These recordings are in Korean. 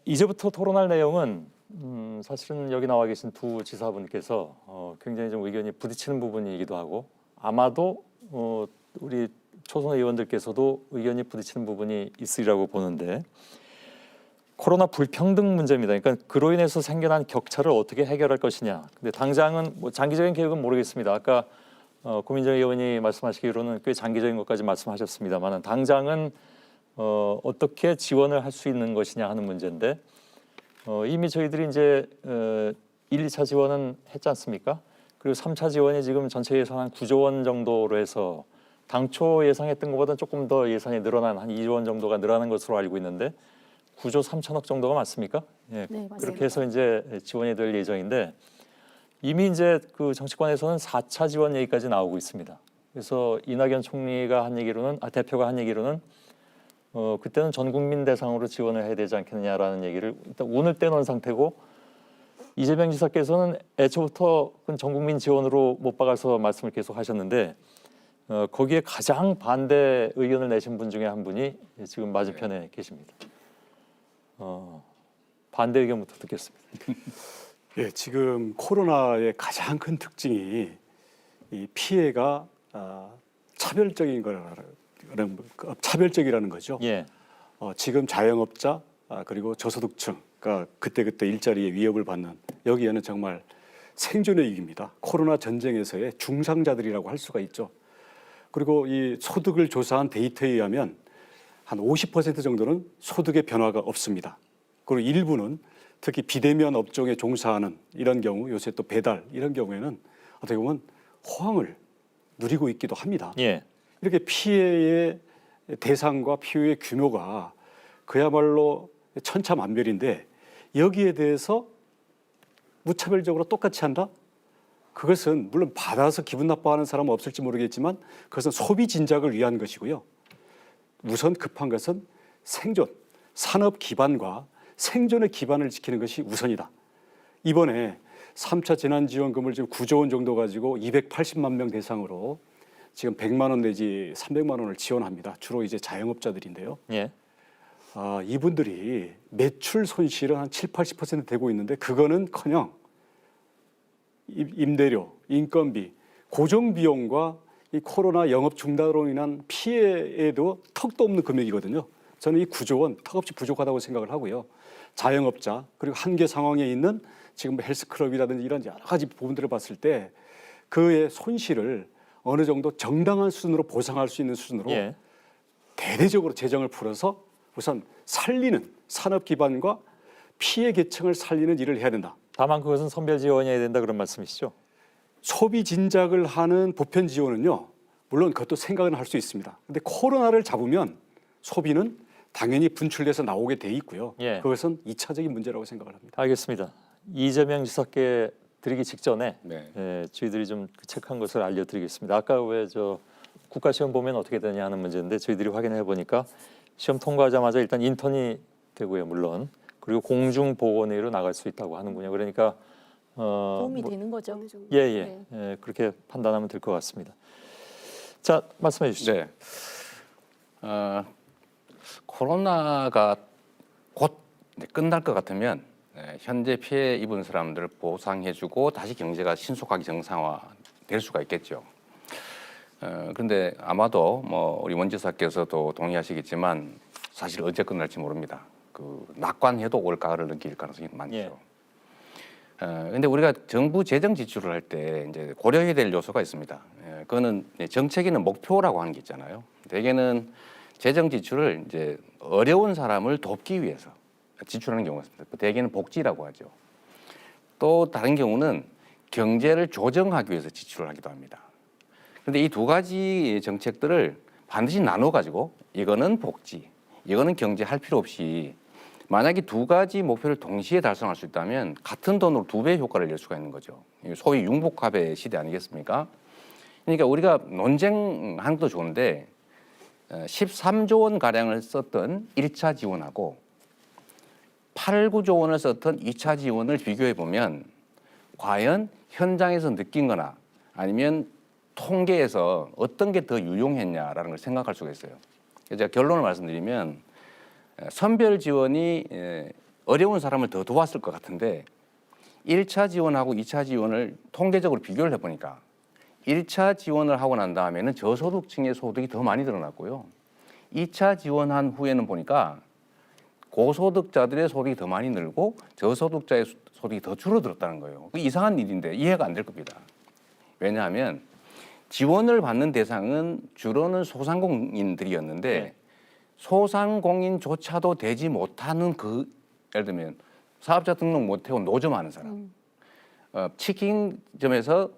이제부터 토론할 내용은 사실은 여기 나와 계신 두 지사분께서 굉장히 좀 의견이 부딪히는 부분이기도 하고 아마도 우리 초선 의원들께서도 의견이 부딪히는 부분이 있으리라고 보는데 코로나 불평등 문제입니다. 그러니까 그로 인해서 생겨난 격차를 어떻게 해결할 것이냐. 근데 당장은 뭐 장기적인 계획은 모르겠습니다. 아까 고민정 의원이 말씀하시기로는 꽤 장기적인 것까지 말씀하셨습니다만 당장은 어떻게 지원을 할 수 있는 것이냐 하는 문제인데 이미 저희들이 이제 1, 2차 지원은 했지 않습니까? 그리고 3차 지원이 지금 전체 예산 한 9조 원 정도로 해서 당초 예상했던 것보다 조금 더 예산이 늘어난 한 2조 원 정도가 늘어난 것으로 알고 있는데 9조 3천억 정도가 맞습니까? 예, 네, 맞습니다. 그렇게 해서 이제 지원이 될 예정인데 이미 이제 그 정치권에서는 4차 지원 얘기까지 나오고 있습니다. 그래서 이낙연 총리가 한 얘기로는 대표가 한 얘기로는 그때는 전 국민 대상으로 지원을 해야 되지 않겠느냐라는 얘기를 일단 오늘 떼놓은 상태고 이재명 지사께서는 애초부터 전 국민 지원으로 못 박아서 말씀을 계속 하셨는데 거기에 가장 반대 의견을 내신 분 중에 한 분이 지금 맞은편에 계십니다. 반대 의견부터 듣겠습니다. 예, 지금 코로나의 가장 큰 특징이 이 피해가 차별적이라는 거죠. 예. 지금 자영업자 그리고 저소득층, 그러니까 그때그때 일자리의 위협을 받는 여기에는 정말 생존의 위기입니다. 코로나 전쟁에서의 중상자들이라고 할 수가 있죠. 그리고 이 소득을 조사한 데이터에 의하면 한 50% 정도는 소득의 변화가 없습니다. 그리고 일부는 특히 비대면 업종에 종사하는 이런 경우, 요새 또 배달 이런 경우에는 어떻게 보면 호황을 누리고 있기도 합니다. 예. 이렇게 피해의 대상과 피해의 규모가 그야말로 천차만별인데 여기에 대해서 무차별적으로 똑같이 한다? 그것은 물론 받아서 기분 나빠하는 사람은 없을지 모르겠지만 그것은 소비 진작을 위한 것이고요. 우선 급한 것은 생존, 산업 기반과 생존의 기반을 지키는 것이 우선이다. 이번에 3차 재난지원금을 지금 9조 원 정도 가지고 280만 명 대상으로 지금 100만 원 내지 300만 원을 지원합니다. 주로 이제 자영업자들인데요. 예. 이분들이 매출 손실은 한 7, 80% 되고 있는데 그거는커녕 임대료, 인건비, 고정비용과 이 코로나 영업 중단으로 인한 피해에도 턱도 없는 금액이거든요. 저는 이 9조 원 턱없이 부족하다고 생각을 하고요. 자영업자 그리고 한계 상황에 있는 지금 헬스클럽이라든지 이런 여러 가지 부분들을 봤을 때 그의 손실을 어느 정도 정당한 수준으로 보상할 수 있는 수준으로 예. 대대적으로 재정을 풀어서 우선 살리는 산업 기반과 피해 계층을 살리는 일을 해야 된다. 다만 그것은 선별 지원이어야 된다 그런 말씀이시죠? 소비 진작을 하는 보편 지원은요. 물론 그것도 생각은 할 수 있습니다. 그런데 코로나를 잡으면 소비는 당연히 분출돼서 나오게 돼 있고요. 예. 그것은 2차적인 문제라고 생각을 합니다. 알겠습니다. 이재명 지사께 드리기 직전에 네. 저희들이 좀 체크한 것을 알려드리겠습니다. 아까 왜 저 국가 시험 보면 어떻게 되냐 하는 문제인데 저희들이 확인해 보니까 시험 통과하자마자 일단 인턴이 되고요, 물론 그리고 공중 보건의로 나갈 수 있다고 하는군요. 그러니까 도움이 되는 거죠. 예, 네. 예, 그렇게 판단하면 될 것 같습니다. 자, 말씀해 주시죠. 네. 코로나가 곧 이제 끝날 것 같으면 현재 피해 입은 사람들을 보상해주고 다시 경제가 신속하게 정상화될 수가 있겠죠. 그런데 아마도 뭐 우리 원 지사께서도 동의하시겠지만 사실 언제 끝날지 모릅니다. 그 낙관해도 올 가을을 넘길 가능성이 많죠. 예. 근데 우리가 정부 재정 지출을 할 때 이제 고려해야 될 요소가 있습니다. 그거는 정책에는 목표라고 하는 게 있잖아요. 대개는 재정 지출을 이제 어려운 사람을 돕기 위해서 지출하는 경우가 있습니다. 대개는 복지라고 하죠. 또 다른 경우는 경제를 조정하기 위해서 지출을 하기도 합니다. 그런데 이 두 가지 정책들을 반드시 나눠 가지고 이거는 복지, 이거는 경제 할 필요 없이 만약에 두 가지 목표를 동시에 달성할 수 있다면 같은 돈으로 2배 효과를 낼 수가 있는 거죠. 소위 융복합의 시대 아니겠습니까? 그러니까 우리가 논쟁하는 것도 좋은데 13조 원 가량을 썼던 1차 지원하고 8, 9조 원을 썼던 2차 지원을 비교해 보면 과연 현장에서 느낀 거나 아니면 통계에서 어떤 게 더 유용했냐라는 걸 생각할 수가 있어요. 제가 결론을 말씀드리면 선별 지원이 어려운 사람을 더 도왔을 것 같은데 1차 지원하고 2차 지원을 통계적으로 비교를 해보니까 1차 지원을 하고 난 다음에는 저소득층의 소득이 더 많이 늘어났고요. 2차 지원한 후에는 보니까 고소득자들의 소득이 더 많이 늘고 저소득자의 소득이 더 줄어들었다는 거예요. 그 이상한 일인데 이해가 안 될 겁니다. 왜냐하면 지원을 받는 대상은 주로는 소상공인들이었는데 네. 소상공인조차도 되지 못하는 예를 들면 사업자 등록 못하고 노점하는 사람, 치킨점에서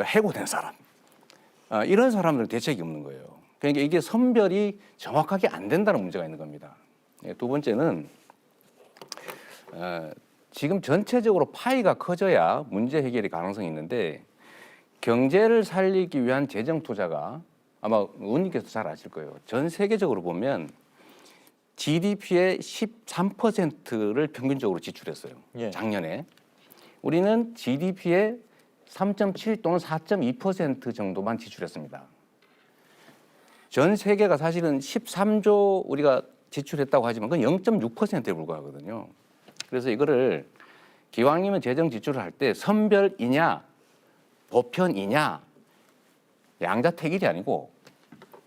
해고된 사람, 이런 사람들은 대책이 없는 거예요. 그러니까 이게 선별이 정확하게 안 된다는 문제가 있는 겁니다. 두 번째는 지금 전체적으로 파이가 커져야 문제 해결이 가능성이 있는데 경제를 살리기 위한 재정 투자가 아마 의원님께서 잘 아실 거예요. 전 세계적으로 보면 GDP의 13%를 평균적으로 지출했어요. 예. 작년에. 우리는 GDP의 3.7 또는 4.2% 정도만 지출했습니다. 전 세계가 사실은 13조 우리가 지출했다고 하지만 그건 0.6%에 불과하거든요. 그래서 이거를 기왕이면 재정 지출을 할 때 선별이냐 보편이냐 양자택일이 아니고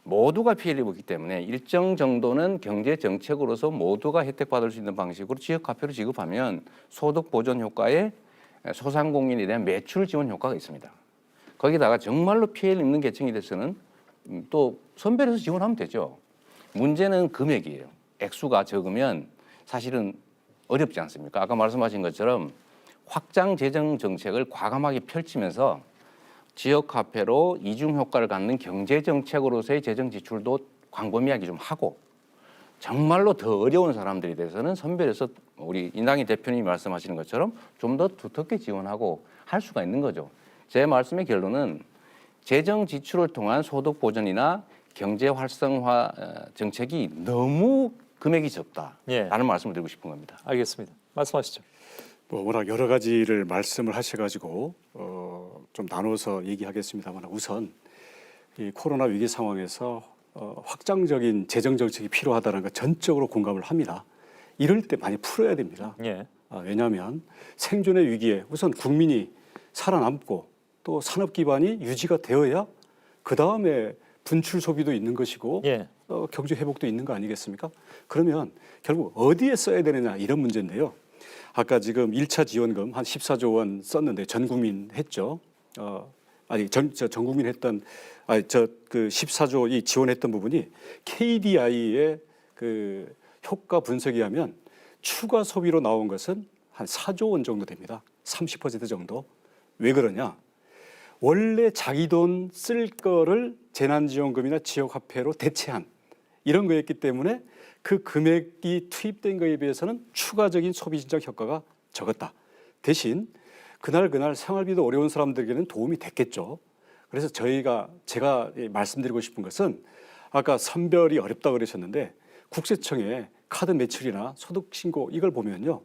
모두가 피해를 입었기 때문에 일정 정도는 경제 정책으로서 모두가 혜택받을 수 있는 방식으로 지역화폐로 지급하면 소득 보전 효과에 소상공인에 대한 매출 지원 효과가 있습니다. 거기다가 정말로 피해를 입는 계층에 대해서는 또 선별해서 지원하면 되죠. 문제는 금액이에요. 액수가 적으면 사실은 어렵지 않습니까? 아까 말씀하신 것처럼 확장 재정 정책을 과감하게 펼치면서 지역 화폐로 이중 효과를 갖는 경제 정책으로서의 재정 지출도 광범위하게 좀 하고 정말로 더 어려운 사람들에 대해서는 선별해서 우리 이낙연 대표님이 말씀하시는 것처럼 좀 더 두텁게 지원하고 할 수가 있는 거죠. 제 말씀의 결론은 재정 지출을 통한 소득 보전이나 경제 활성화 정책이 너무 금액이 적다라는 예. 말씀을 드리고 싶은 겁니다. 알겠습니다. 말씀하시죠. 뭐 워낙 여러 가지를 말씀을 하셔가지고 좀 나눠서 얘기하겠습니다만 우선 이 코로나 위기 상황에서 확장적인 재정 정책이 필요하다는 거 전적으로 공감을 합니다. 이럴 때 많이 풀어야 됩니다. 예. 왜냐하면 생존의 위기에 우선 국민이 살아남고 또 산업 기반이 유지가 되어야 그 다음에 분출 소비도 있는 것이고 예. 경제 회복도 있는 거 아니겠습니까? 그러면 결국 어디에 써야 되느냐 이런 문제인데요. 아까 지금 1차 지원금 한 14조 원 썼는데 전 국민 했죠. 전 국민 했던 그 14조 이 지원했던 부분이 KDI의 그 효과 분석에 하면 추가 소비로 나온 것은 한 4조 원 정도 됩니다. 30% 정도. 왜 그러냐? 원래 자기 돈 쓸 거를 재난지원금이나 지역화폐로 대체한 이런 거였기 때문에 그 금액이 투입된 거에 비해서는 추가적인 소비 진작 효과가 적었다. 대신 그날 생활비도 어려운 사람들에게는 도움이 됐겠죠. 그래서 제가 말씀드리고 싶은 것은 아까 선별이 어렵다 그러셨는데 국세청에 카드 매출이나 소득 신고 이걸 보면요.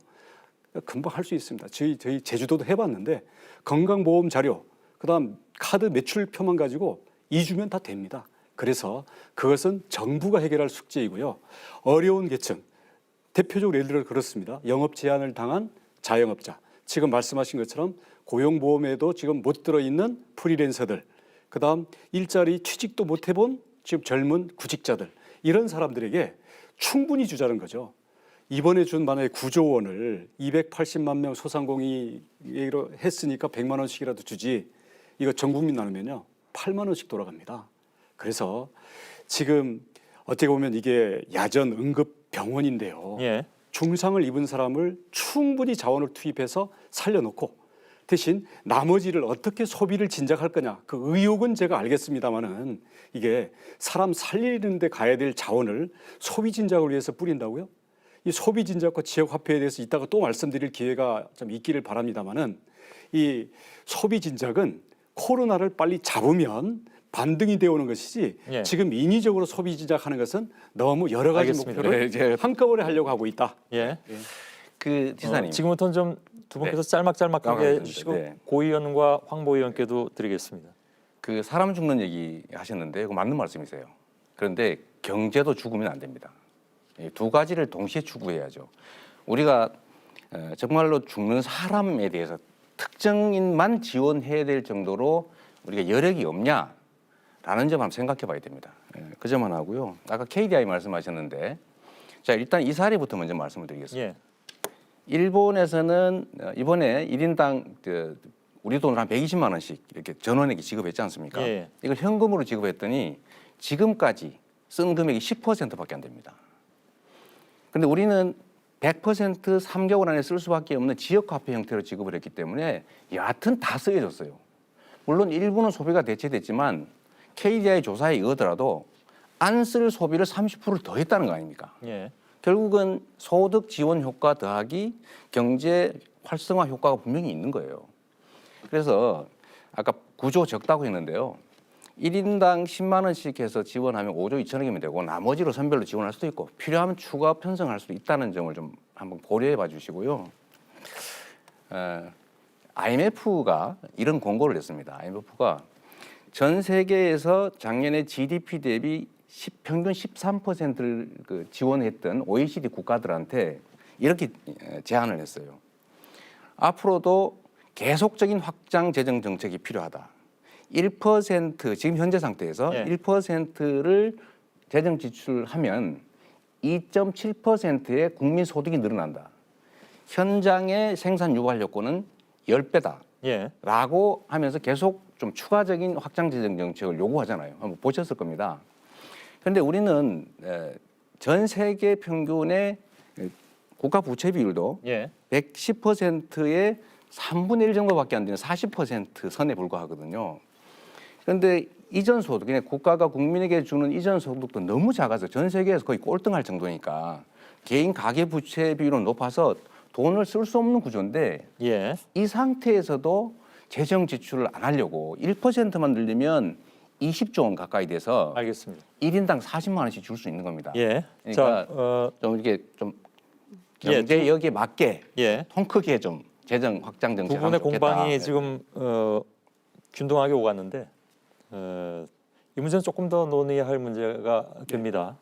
금방 할 수 있습니다. 저희 제주도도 해봤는데 건강보험 자료 그다음 카드 매출표만 가지고 2주면 다 됩니다. 그래서 그것은 정부가 해결할 숙제이고요. 어려운 계층, 대표적으로 예를 들어 그렇습니다. 영업 제한을 당한 자영업자, 지금 말씀하신 것처럼 고용보험에도 지금 못 들어있는 프리랜서들, 그다음 일자리 취직도 못 해본 지금 젊은 구직자들, 이런 사람들에게 충분히 주자는 거죠. 이번에 준 만약에 9조 원을 280만 명 소상공인으로 했으니까 100만 원씩이라도 주지, 이거 전 국민 나누면요 8만 원씩 돌아갑니다. 그래서 지금 어떻게 보면 이게 야전 응급 병원인데요. 예. 중상을 입은 사람을 충분히 자원을 투입해서 살려놓고 대신 나머지를 어떻게 소비를 진작할 거냐, 그 의욕은 제가 알겠습니다만은 이게 사람 살리는 데 가야 될 자원을 소비 진작을 위해서 뿌린다고요? 이 소비 진작과 지역 화폐에 대해서 이따가 또 말씀드릴 기회가 좀 있기를 바랍니다만은 이 소비 진작은 코로나를 빨리 잡으면 반등이 되어오는 것이지 예. 지금 인위적으로 소비 진작하는 것은 너무 여러 가지 알겠습니다. 목표를 네, 한꺼번에 하려고 하고 있다. 예. 그 지사님, 지금부터는 좀 두 분께서 네. 짤막짤막하게 네. 해주시고 네. 고 의원과 황보 의원께도 드리겠습니다. 그 사람 죽는 얘기 하셨는데 그거 맞는 말씀이세요. 그런데 경제도 죽으면 안 됩니다. 이 두 가지를 동시에 추구해야죠. 우리가 정말로 죽는 사람에 대해서 특정인만 지원해야 될 정도로 우리가 여력이 없냐라는 점 한번 생각해 봐야 됩니다. 그 점만 하고요. 아까 KDI 말씀하셨는데 자 일단 이 사례부터 먼저 말씀을 드리겠습니다. 예. 일본에서는 이번에 1인당 우리 돈으로 한 120만 원씩 이렇게 전원에게 지급했지 않습니까? 예. 이걸 현금으로 지급했더니 지금까지 쓴 금액이 10%밖에 안 됩니다. 근데 우리는 100% 3개월 안에 쓸 수밖에 없는 지역화폐 형태로 지급을 했기 때문에 여하튼 다 쓰여졌어요. 물론 일부는 소비가 대체됐지만 KDI 조사에 의하더라도 안 쓸 소비를 30%를 더 했다는 거 아닙니까? 예. 결국은 소득 지원 효과 더하기 경제 활성화 효과가 분명히 있는 거예요. 그래서 아까 구조 적다고 했는데요. 1인당 10만 원씩 해서 지원하면 5조 2천억이면 되고 나머지로 선별로 지원할 수도 있고 필요하면 추가 편성할 수도 있다는 점을 좀 한번 고려해 봐 주시고요. IMF가 이런 권고를 했습니다. IMF가 전 세계에서 작년에 GDP 대비 평균 13%를 지원했던 OECD 국가들한테 이렇게 제안을 했어요. 앞으로도 계속적인 확장 재정 정책이 필요하다. 1% 지금 현재 상태에서 예. 1%를 재정 지출하면 2.7%의 국민 소득이 늘어난다. 현장의 생산 유발 효과는 10배다. 예. 라고 하면서 계속 좀 추가적인 확장 재정 정책을 요구하잖아요. 한번 보셨을 겁니다. 그런데 우리는 전 세계 평균의 국가 부채 비율도 예. 110%의 3분의 1 정도밖에 안 되는 40% 선에 불과하거든요. 그런데 이전 소득, 그냥 국가가 국민에게 주는 이전 소득도 너무 작아서 전 세계에서 거의 꼴등할 정도니까 개인 가계 부채 비율은 높아서 돈을 쓸 수 없는 구조인데 예. 이 상태에서도 재정 지출을 안 하려고 1%만 늘리면 20조 원 가까이 돼서 알겠습니다. 1인당 40만 원씩 줄 수 있는 겁니다. 예. 그러니까 자, 좀 이렇게 좀 예, 경제 여기에 맞게 예. 통 크게 좀 재정 확장 정책 두 분의 하면 좋겠다. 공방이 네. 지금 균등하게 오갔는데 이 문제는 조금 더 논의할 문제가 됩니다.